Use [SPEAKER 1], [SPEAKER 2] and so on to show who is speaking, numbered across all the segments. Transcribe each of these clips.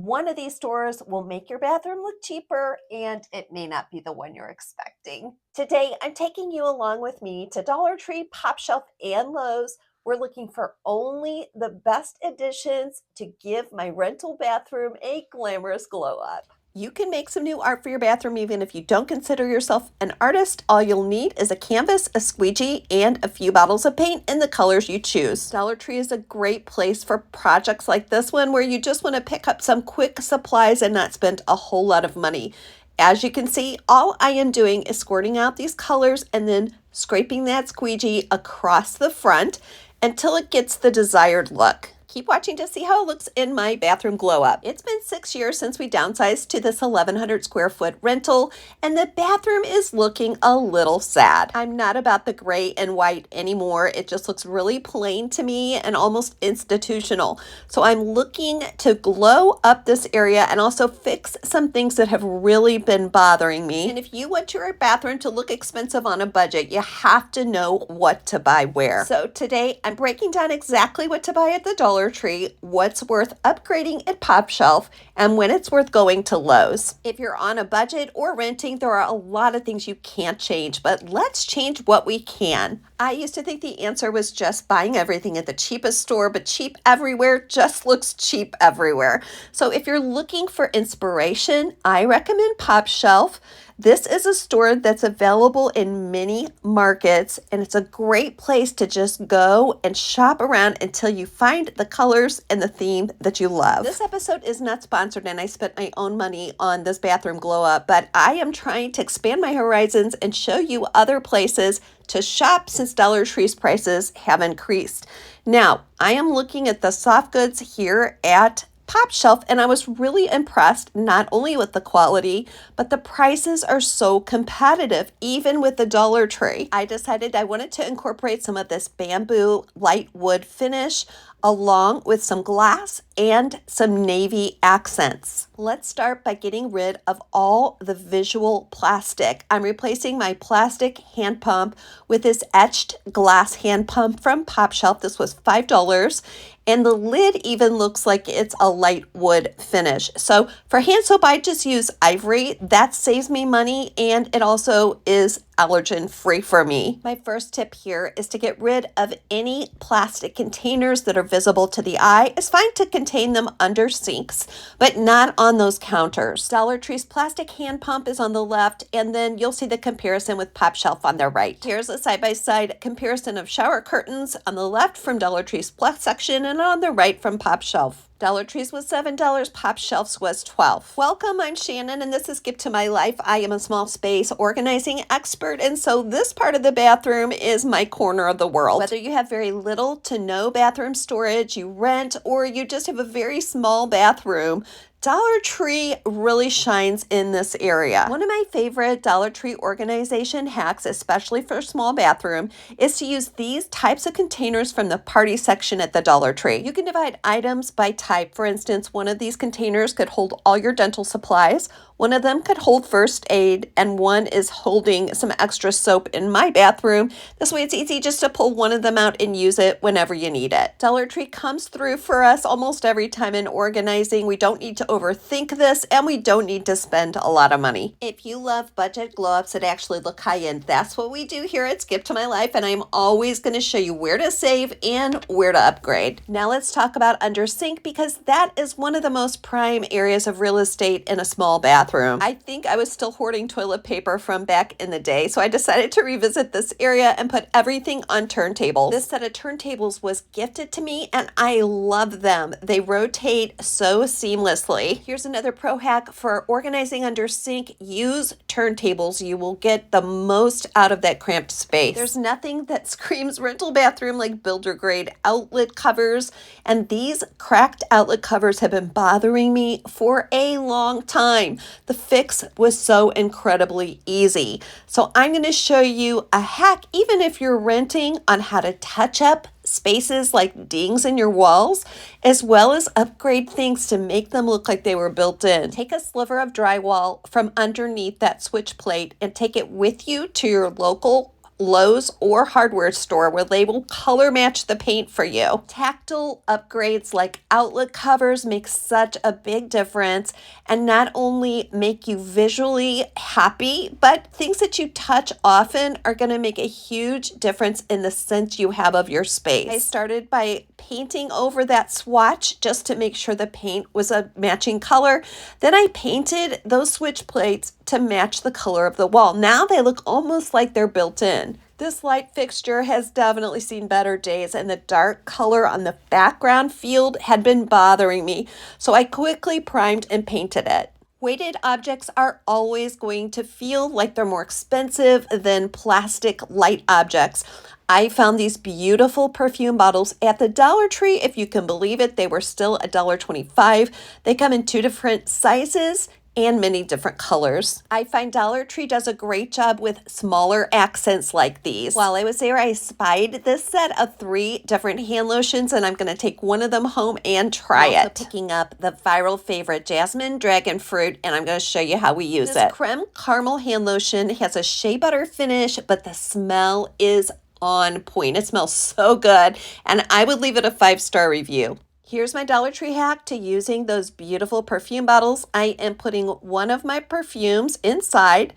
[SPEAKER 1] one of these stores will make your bathroom look cheaper, and it may not be the one you're expecting. Today, I'm taking you along with me to Dollar Tree, PopShelf, and Lowe's. We're looking for only the best additions to give my rental bathroom a glamorous glow up. You can make some new art for your bathroom even if you don't consider yourself an artist. All you'll need is a canvas, a squeegee, and a few bottles of paint in the colors you choose. Dollar Tree is a great place for projects like this one where you just want to pick up some quick supplies and not spend a whole lot of money. As you can see, all I am doing is squirting out these colors and then scraping that squeegee across the front until it gets the desired look. Keep watching to see how it looks in my bathroom glow up. It's been 6 years since we downsized to this 1,100 square foot rental, and the bathroom is looking a little sad. I'm not about the gray and white anymore. It just looks really plain to me and almost institutional. So I'm looking to glow up this area and also fix some things that have really been bothering me. And if you want your bathroom to look expensive on a budget, you have to know what to buy where. So today I'm breaking down exactly what to buy at the Dollar Tree, what's worth upgrading at PopShelf, and when it's worth going to Lowe's. If you're on a budget or renting, there are a lot of things you can't change, but let's change what we can. I used to think the answer was just buying everything at the cheapest store, but cheap everywhere just looks cheap everywhere. So if you're looking for inspiration, I recommend PopShelf. This is a store that's available in many markets, and it's a great place to just go and shop around until you find the colors and the theme that you love. This episode is not sponsored, and I spent my own money on this bathroom glow up, but I am trying to expand my horizons and show you other places to shop since Dollar Tree's prices have increased. Now, I am looking at the soft goods here at PopShelf, and I was really impressed not only with the quality, but the prices are so competitive, even with the Dollar Tree. I decided I wanted to incorporate some of this bamboo light wood finish along with some glass and some navy accents. Let's start by getting rid of all the visual plastic. I'm replacing my plastic hand pump with this etched glass hand pump from PopShelf. This was $5. And the lid even looks like it's a light wood finish. So for hand soap, I just use ivory. That saves me money, and it also is allergen free for me. My first tip here is to get rid of any plastic containers that are visible to the eye. It's fine to contain them under sinks, but not on those counters. Dollar Tree's plastic hand pump is on the left, and then you'll see the comparison with PopShelf on the right. Here's a side-by-side comparison of shower curtains on the left from Dollar Tree's Plus section and on the right from PopShelf. Dollar Tree's was $7, PopShelf's was $12. Welcome, I'm Shannon, and this is Gift to My Life. I am a small space organizing expert, and so this part of the bathroom is my corner of the world. Whether you have very little to no bathroom storage, you rent, or you just have a very small bathroom, Dollar Tree really shines in this area. One of my favorite Dollar Tree organization hacks, especially for a small bathroom, is to use these types of containers from the party section at the Dollar Tree. You can divide items by type. For instance, one of these containers could hold all your dental supplies. One of them could hold first aid, and one is holding some extra soap in my bathroom. This way it's easy just to pull one of them out and use it whenever you need it. Dollar Tree comes through for us almost every time in organizing. We don't need to overthink this, and we don't need to spend a lot of money. If you love budget glow-ups that actually look high-end, that's what we do here at Gift to My Life, and I'm always going to show you where to save and where to upgrade. Now let's talk about under sink, because that is one of the most prime areas of real estate in a small bathroom. I think I was still hoarding toilet paper from back in the day, so I decided to revisit this area and put everything on turntables. This set of turntables was gifted to me, and I love them. They rotate so seamlessly. Here's another pro hack for organizing under sink. Use turntables. You will get the most out of that cramped space. There's nothing that screams rental bathroom like builder grade outlet covers, and these cracked outlet covers have been bothering me for a long time. The fix was so incredibly easy. So I'm going to show you a hack, even if you're renting, on how to touch up spaces like dings in your walls, as well as upgrade things to make them look like they were built in. Take a sliver of drywall from underneath that switch plate and take it with you to your local Lowe's or hardware store where they will color match the paint for you. Tactile upgrades like outlet covers make such a big difference and not only make you visually happy, but things that you touch often are going to make a huge difference in the sense you have of your space. I started by painting over that swatch just to make sure the paint was a matching color. Then I painted those switch plates to match the color of the wall. Now they look almost like they're built in. This light fixture has definitely seen better days, and the dark color on the background field had been bothering me, so I quickly primed and painted it. Weighted objects are always going to feel like they're more expensive than plastic light objects. I found these beautiful perfume bottles at the Dollar Tree. If you can believe it, they were still $1.25. They come in 2 different sizes and many different colors. I find Dollar Tree does a great job with smaller accents like these. While I was there, I spied this set of 3 different hand lotions, and I'm going to take one of them home and try it. I'm also picking up the viral favorite Jasmine Dragon Fruit, and I'm going to show you how we use it. This creme caramel hand lotion has a shea butter finish, but the smell is on point. It smells so good, and I would leave it a 5-star review. Here's my Dollar Tree hack to using those beautiful perfume bottles. I am putting one of my perfumes inside,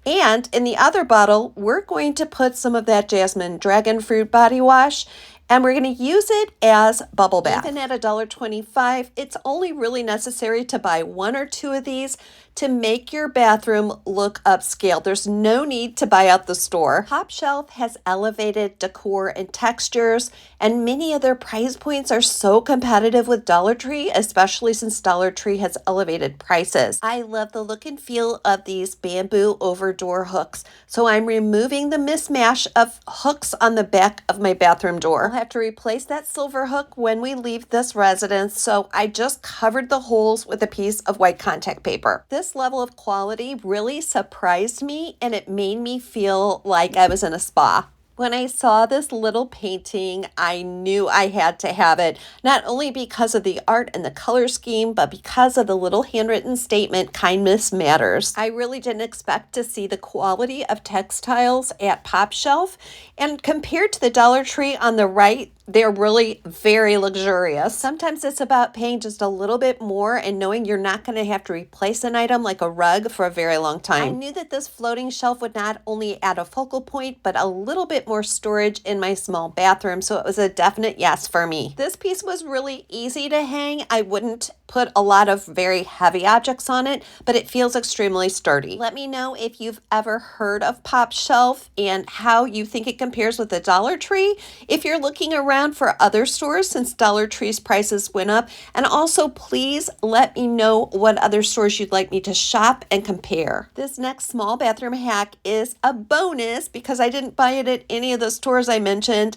[SPEAKER 1] and in the other bottle, we're going to put some of that Jasmine Dragon Fruit body wash, and we're going to use it as bubble bath. Even at $1.25, it's only really necessary to buy 1 or 2 of these to make your bathroom look upscale. There's no need to buy out the store. PopShelf has elevated decor and textures, and many of their price points are so competitive with Dollar Tree, especially since Dollar Tree has elevated prices. I love the look and feel of these bamboo over door hooks, so I'm removing the mismatch of hooks on the back of my bathroom door. I'll have to replace that silver hook when we leave this residence, so I just covered the holes with a piece of white contact paper. This level of quality really surprised me, and it made me feel like I was in a spa. When I saw this little painting, I knew I had to have it, not only because of the art and the color scheme, but because of the little handwritten statement, "Kindness matters." I really didn't expect to see the quality of textiles at PopShelf, and compared to the Dollar Tree on the right, they're really very luxurious. Sometimes it's about paying just a little bit more and knowing you're not going to have to replace an item like a rug for a very long time. I knew that this floating shelf would not only add a focal point, but a little bit more storage in my small bathroom, so it was a definite yes for me. This piece was really easy to hang. I wouldn't put a lot of very heavy objects on it, but it feels extremely sturdy. Let me know if you've ever heard of PopShelf and how you think it compares with the Dollar Tree. If you're looking around for other stores since Dollar Tree's prices went up, and also please let me know what other stores you'd like me to shop and compare. This next small bathroom hack is a bonus because I didn't buy it at any of the stores I mentioned.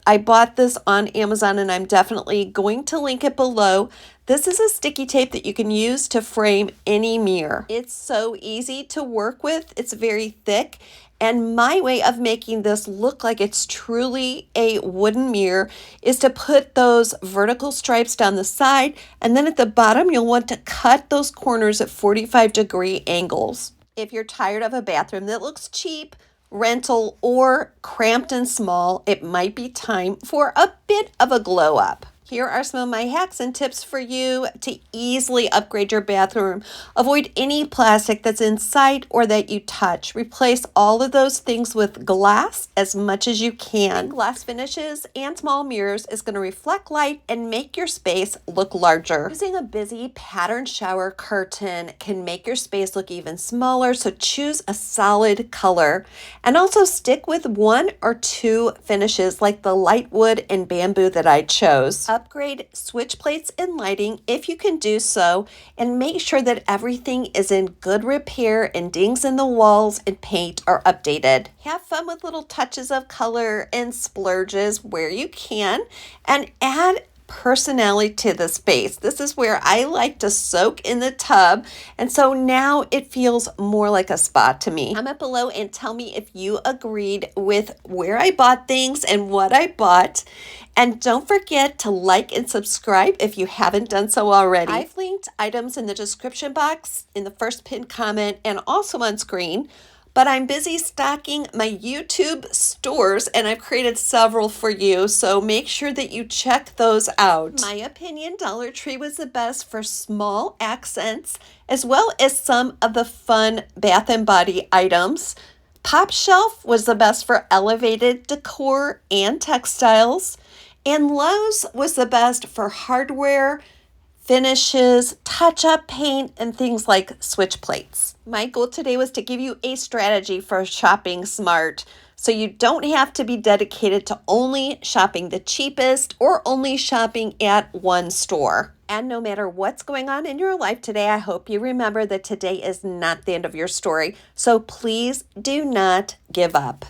[SPEAKER 1] I bought this on Amazon, and I'm definitely going to link it below. This is a sticky tape that you can use to frame any mirror. It's so easy to work with. It's very thick. And my way of making this look like it's truly a wooden mirror is to put those vertical stripes down the side, and then at the bottom you'll want to cut those corners at 45-degree angles. If you're tired of a bathroom that looks cheap, rental, or cramped and small, it might be time for a bit of a glow up. Here are some of my hacks and tips for you to easily upgrade your bathroom. Avoid any plastic that's in sight or that you touch. Replace all of those things with glass as much as you can. Glass finishes and small mirrors is going to reflect light and make your space look larger. Using a busy patterned shower curtain can make your space look even smaller, so choose a solid color. And also stick with 1 or 2 finishes like the light wood and bamboo that I chose. Upgrade switch plates and lighting if you can do so, and make sure that everything is in good repair and dings in the walls and paint are updated. Have fun with little touches of color and splurges where you can, and add personality to the space. This is where I like to soak in the tub, and so now it feels more like a spa to me. Comment below and tell me if you agreed with where I bought things and what I bought. And don't forget to like and subscribe if you haven't done so already. I've linked items in the description box, in the first pinned comment, and also on screen. but I'm busy stocking my YouTube stores and I've created several for you, so make sure that you check those out. My opinion, Dollar Tree was the best for small accents as well as some of the fun bath and body items. PopShelf was the best for elevated decor and textiles, and Lowe's was the best for hardware, finishes, touch-up paint, and things like switch plates. My goal today was to give you a strategy for shopping smart so you don't have to be dedicated to only shopping the cheapest or only shopping at one store. And no matter what's going on in your life today, I hope you remember that today is not the end of your story. So please do not give up.